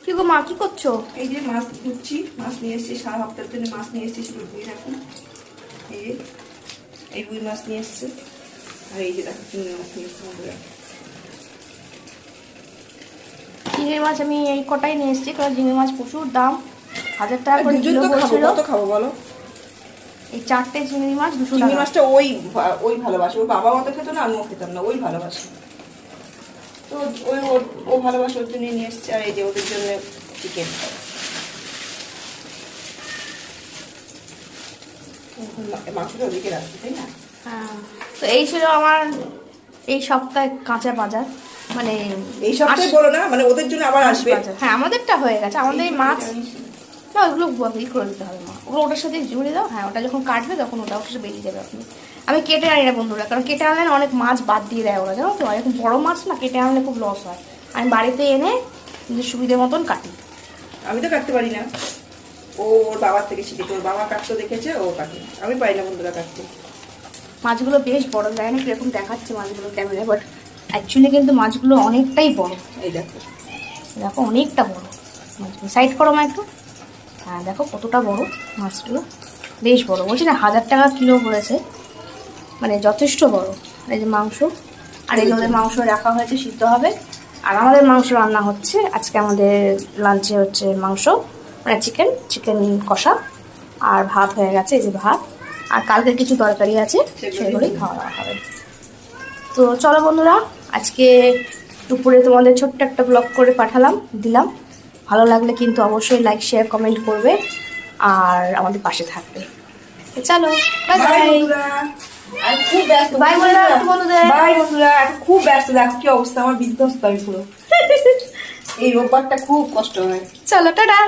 কি গো মা, কি করছো? এই যে মাছ ধুচ্ছি, মাছ নিয়ে এসেছি, সারা সপ্তাহের জন্য মাছ নিয়ে এসেছি, সেগুলো ধুয়ে রাখুন। এই রুই মাছ নিয়ে এসছে, আর এই যে দেখো চিংড়ি মাছ নিয়ে এসছে বন্ধুরা। চিংড়ি মাছ আমি এই কটাই নিয়ে এসেছি, কারণ চিংড়ি মাছ প্রচুর দাম, 1000 টাকা করে দুজন কিলো তো খাবো, বলছিল। কত খাবো বলো? এই 4টে চিংড়ি মাছ 200 চিংড়ি টাকা। মাছটা ওই ভালোবাসে, ওর বাবা অত খেত না, আমিও খেতাম না, ওই ভালোবাসে তো ও ভালোবাসে, ওর জন্য নিয়ে এসছে। আর এই যে ওদের জন্য চিকেন, মাংসটা ওদিকে রাখছি, তাই না? হ্যাঁ, তো এই ছিল আমার এই সপ্তাহে কাঁচা বাজার, মানে এই সপ্তাহে বলো না, মানে ওদের জন্য আবার আসবে। হ্যাঁ, আমাদেরটা হয়ে গেছে, আমাদের এই মাছ না, ওগুলো ই করে দিতে হবে মা, ওগুলো ওটার সাথে জুড়ে দাও। হ্যাঁ, ওটা যখন কাটবে তখন ওটা ওর সাথে বেরিয়ে যাবে। আমি কেটে আনি না বন্ধুরা, কারণ কেটে আনলে না অনেক মাছ বাদ দিয়ে দেয় ওরা, জানো তো। এরকম বড় মাছ না কেটে আনলে খুব লস হয়। আমি বাড়িতে এনে নিজের সুবিধে মতন কাটি। আমি তো কাটতে পারি না, ওর বাবার থেকে শিখেছে, ওর বাবা কাটতে দেখেছে, ও কাটে, আমি পারি না বন্ধুরা কাটতে। মাছগুলো বেশ বড়, যায় না কিরকম দেখাচ্ছে মাছগুলো ক্যামেরায়, বাট অ্যাকচুয়ালি কিন্তু মাছগুলো অনেকটাই বড়। এই দেখো, দেখো অনেকটা বড় মাছগুলো। সাইড করো মা একটু। হ্যাঁ, দেখো কতটা বড় মাছগুলো, বেশ বড়। বলছি না 1000 টাকা কিলো বলেছে, মানে যথেষ্ট বড়। এই যে মাংস, আর এই যে ওদের মাংস রাখা হয়েছে, সিদ্ধ হবে। আর আমাদের মাংস রান্না হচ্ছে আজকে, আমাদের লাঞ্চে হচ্ছে মাংস, মানে চিকেন কষা, আর ভাত হয়ে গেছে, এই যে ভাত। আর কালকে কিছু তরকারি আছে, সেগুলোই খাওয়া দাওয়া হবে। তো চলো বন্ধুরা, আজকে দুপুরে তোমাদের ছোট্ট একটা ব্লগ করে দিলাম। ভালো লাগলে কিন্তু অবশ্যই লাইক, শেয়ার, কমেন্ট করবে, আর আমাদের পাশে থাকবে। তো চলো, বাই বাই। আর খুব ব্যস্ত, বাই বলে দাও একটু বন্ধুদের। বাই বন্ধুরা, এখন খুব ব্যস্ত, দেখো কি অবস্থা আমার, বিধ্বস্ত আমি পুরো। এই রোববারটা খুব কষ্ট হয়। চলো, টাটা।